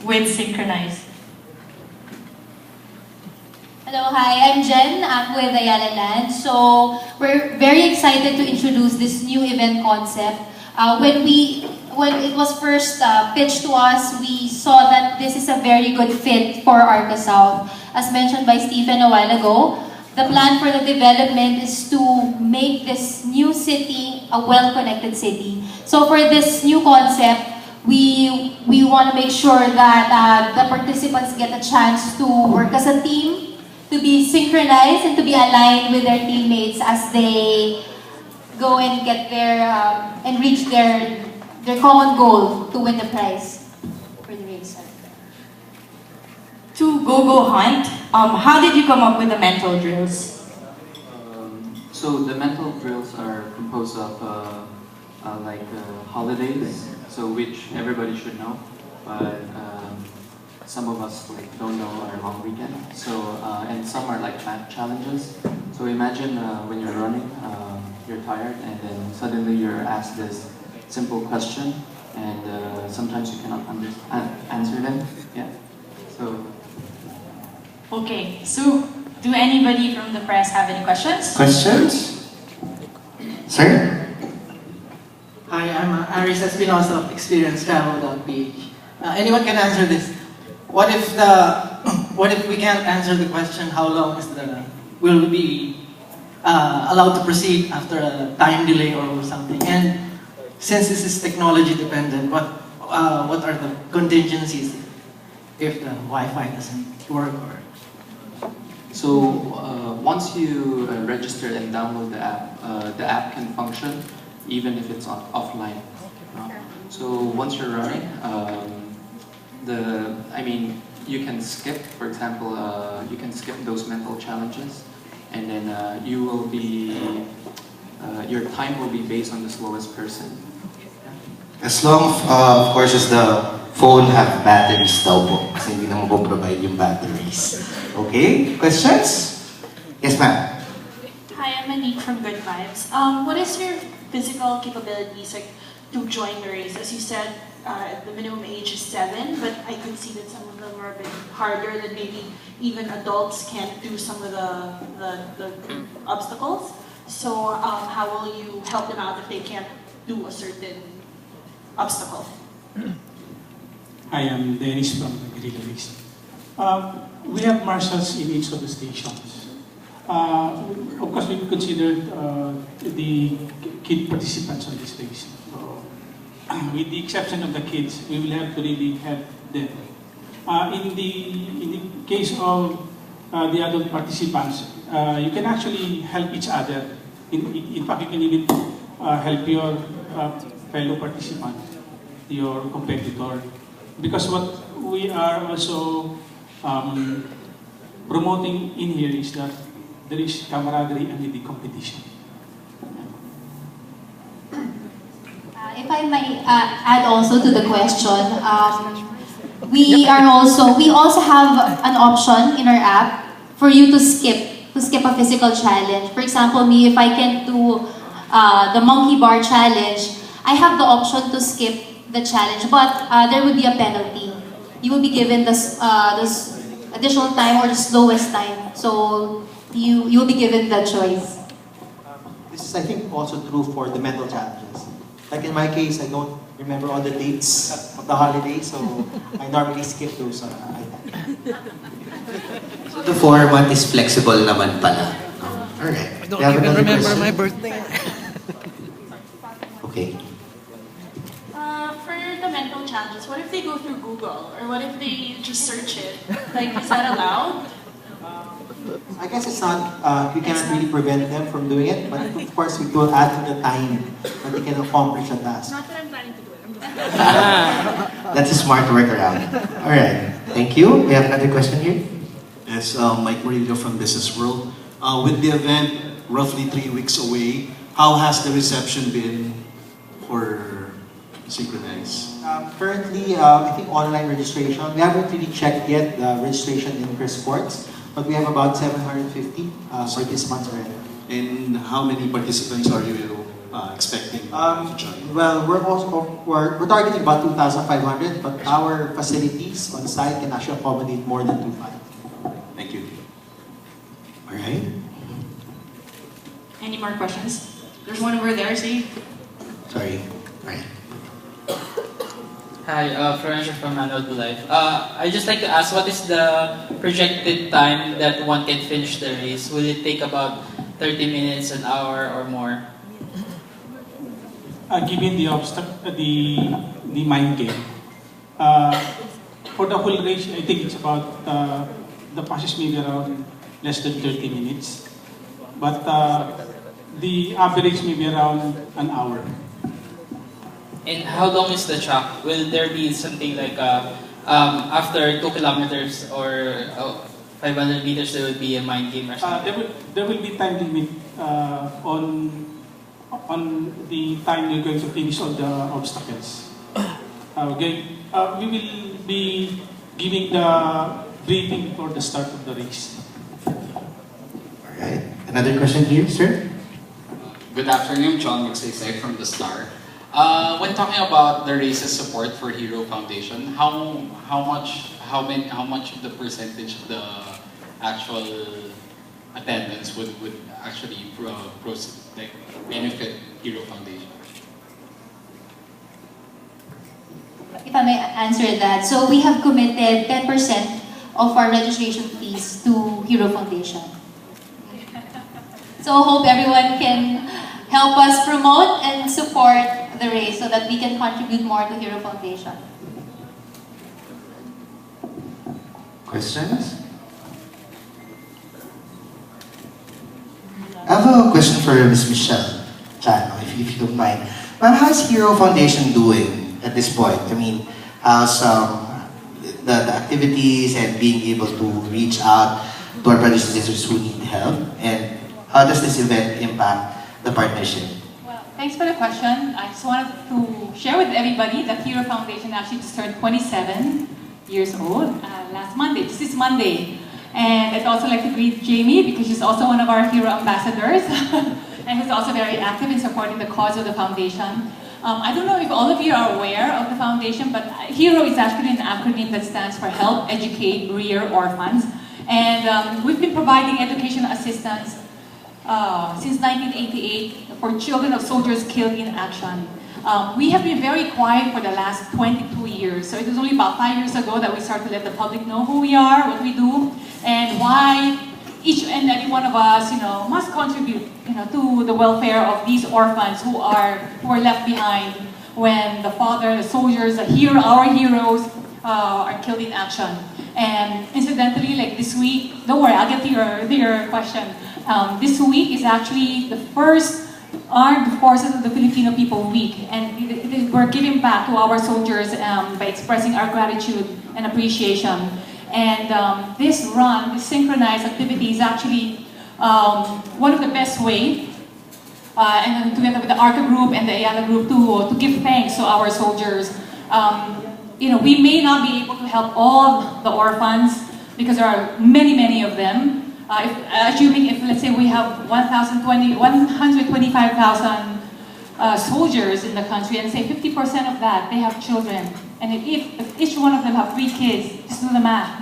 with SyncRUnize. Hello, hi, I'm Jen. I'm with Ayala Land. So we're very excited to introduce this new event concept. When it was first pitched to us, we saw that this is a very good fit for Arca South. As mentioned by Stephen a while ago, the plan for the development is to make this new city a well-connected city. So for this new concept, we want to make sure that the participants get a chance to work as a team, to be synchronized, and to be aligned with their teammates as they go and get their and reach their common goal to win the prize for the race. To go hunt, how did you come up with the mental drills? So the mental drills are composed of holidays, so which everybody should know, but some of us don't know our long weekend. So and some are like math challenges. So imagine when you're running, you're tired, and then suddenly you're asked this simple question, and sometimes you cannot answer them. Yeah. So. Okay. So, do anybody from the press have any questions? Questions? Sir? Hi, I'm Aris Espinosa of experiencetravel.ph. Anyone can answer this. What if we can't answer the question? How long will we be allowed to proceed after a time delay or something? And since this is technology dependent, what are the contingencies if the Wi-Fi doesn't work? So once you register and download the app can function even if it's offline. So once you're running, you can skip, for example, you can skip those mental challenges, and then you will be, your time will be based on the slowest person. As long, of course, as the phone have batteries daw po. Kasi hindi naman po provide yung batteries. Okay? Questions? Yes, ma'am. Hi, I'm Monique from Good Vibes. What is your physical capabilities to join the race? As you said, the minimum age is 7, but I could see that some of them are a bit harder, that maybe even adults can't do some of the obstacles. So how will you help them out if they can't do a certain obstacle? Hi, I'm Dennis from the Guerrilla Race. We have marshals in each of the stations. Of course, we've considered the kid participants on this race. So, with the exception of the kids, we will have to really help them. In the case of the adult participants, you can actually help each other. In fact, you can even help your fellow participant, your competitor. Because what we are also promoting in here is that there is camaraderie and the competition. If I might add also to the question, we also have an option in our app for you to skip a physical challenge. For example, me, if I can do the monkey bar challenge, I have the option to skip the challenge, but there would be a penalty. You will be given this additional time or the slowest time. So you will be given the choice. This is, I think, also true for the mental challenges. Like in my case, I don't remember all the dates of the holiday, so I normally skip those items. So the format is flexible naman pala. Alright. I don't even remember my birthday. Okay. For the mental challenges, what if they go through Google? Or what if they just search it? Is that allowed? I guess it's not, we cannot really prevent them from doing it, but of course we will add to the time that they can accomplish a task. Not that I'm planning to do it. I'm just That's a smart workaround. Alright. Thank you. We have another question here. Yes, Mike Murillo from Business World. With the event roughly 3 weeks away, how has the reception been for SyncRUnize? Currently, I think online registration, we haven't really checked yet the registration in PressCon, but we have about 750 participants already. And how many participants are you expecting to join? Well, we're targeting about 2,500, but our facilities on site can actually accommodate more than 2,500. Thank you. All right. Any more questions? There's one over there, see? Sorry. All right. Hi, Florencio from Manual to Life. I'd just like to ask, what is the projected time that one can finish the race? Will it take about 30 minutes, an hour, or more? Given the the mind game, for the whole race, I think it's about the process maybe around less than 30 minutes, but the average maybe around an hour. And how long is the track? Will there be something like after 2 kilometers or 500 meters there will be a mind game or something? There will be time limit on the time you're going to finish all the obstacles. We will be giving the briefing before the start of the race. All right. Another question here, sir? Good afternoon, John Magsaysay from The Star. When talking about the race's support for Hero Foundation, how much of the percentage of the actual attendance would actually benefit Hero Foundation? If I may answer that, so we have committed 10% of our registration fees to Hero Foundation. So hope everyone can help us promote and support the race so that we can contribute more to Hero Foundation. Questions? I have a question for Ms. Michelle Chan, if you don't mind. Ma'am, how's Hero Foundation doing at this point? I mean, how's the activities and being able to reach out to our brothers and sisters who need help? And how does this event impact the partnership? Well, thanks for the question. I just wanted to share with everybody that Hero Foundation actually just turned 27 years old last Monday. This is Monday. And I'd also like to greet Jamie because she's also one of our Hero ambassadors and who's also very active in supporting the cause of the foundation. I don't know if all of you are aware of the foundation, but HERO is actually an acronym that stands for Help, Educate, Rear Orphans. And we've been providing educational assistance since 1988 for children of soldiers killed in action. We have been very quiet for the last 22 years. So it was only about 5 years ago that we started to let the public know who we are, what we do, and why each and every one of us, must contribute, to the welfare of these orphans who are left behind when the father, the soldiers, our heroes, are killed in action. And incidentally, like this week, don't worry, I'll get to your question. This week is actually the first Armed Forces of the Filipino People Week, and we're giving back to our soldiers by expressing our gratitude and appreciation. And this run, this synchronized activity is actually one of the best ways, and together with the ARCA group and the Ayala group to give thanks to our soldiers. We may not be able to help all the orphans because there are many, many of them. Assuming if, let's say, we have 125,000 soldiers in the country, and say 50% of that, they have children. And if each one of them have 3 kids, just do the math,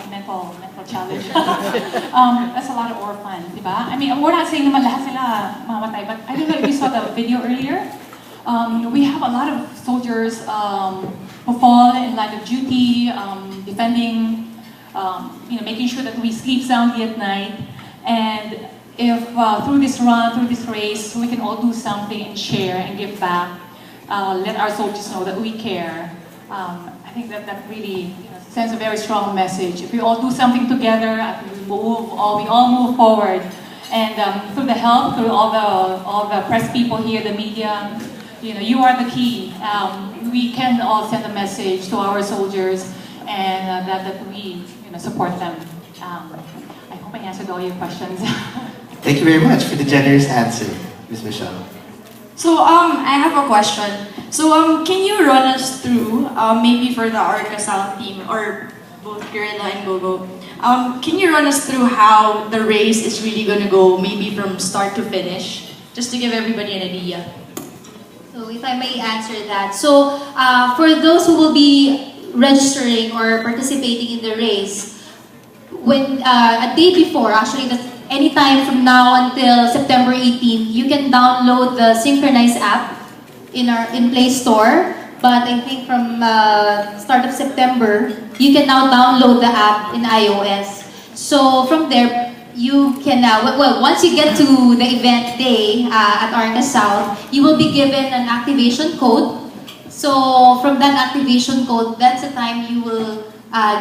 mental challenge. That's a lot of orphans, di ba? I mean, we're not saying naman lahat sila mamatay, but I don't know if you saw the video earlier. We have a lot of soldiers who fall in line of duty, defending, making sure that we sleep soundly at night. And if through this run, through this race, we can all do something and share and give back, let our soldiers know that we care. I think that really sends a very strong message. If we all do something together, I think we all move forward. And through the help, through all the press people here, the media, you are the key. We can all send a message to our soldiers, and that we support them. I hope I answered all your questions. Thank you very much for the generous answer, Ms. Michelle. So I have a question. So can you run us through, maybe for the Arca Sound team or both Guerrilla and Gogo, can you run us through how the race is really going to go, maybe from start to finish, just to give everybody an idea? So if I may answer that. So for those who will be registering or participating in the race, when a day before, actually anytime from now until September 18, you can download the SyncRUNize app in Play Store. But I think from start of September, you can now download the app in iOS. So from there, you can, well, once you get to the event day at Arca South, you will be given an activation code. So from that activation code, that's the time you will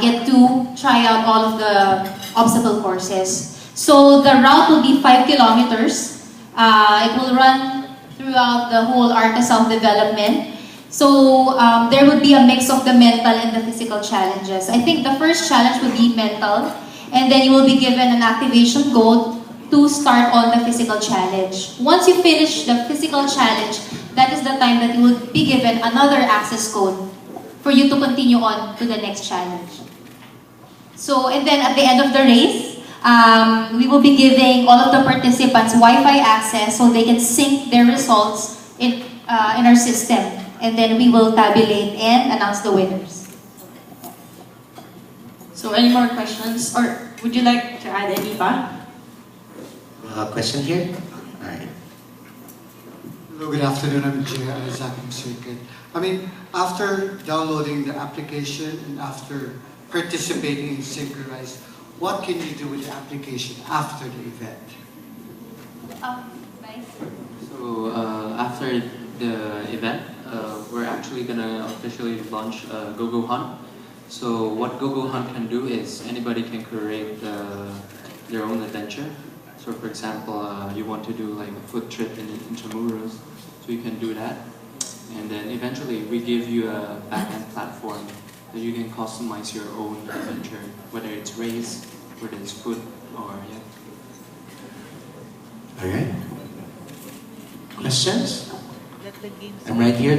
get to try out all of the obstacle courses. So the route will be 5 kilometers. It will run throughout the whole Arca South development. So there would be a mix of the mental and the physical challenges. I think the first challenge would be mental, and then you will be given an activation code to start on the physical challenge. Once you finish the physical challenge, that is the time that you will be given another access code for you to continue on to the next challenge. So, and then at the end of the race, we will be giving all of the participants Wi-Fi access so they can sync their results in our system. And then we will tabulate and announce the winners. So any more questions? Or would you like to add any pa? Question here? Alright. Hello, good afternoon. I'm Jay Isaac from Circuit. I mean, after downloading the application and after participating in SyncRUnize, what can you do with the application after the event? So after the event, we're actually gonna officially launch GoGo Hunt. So what GoGo Hunt can do is anybody can create their own adventure. So for example, you want to do like a food trip in Intramuros, so you can do that. And then eventually we give you a back-end platform that you can customize your own adventure, whether it's race, whether it's food, or yeah. Alright. Questions? I'm right here.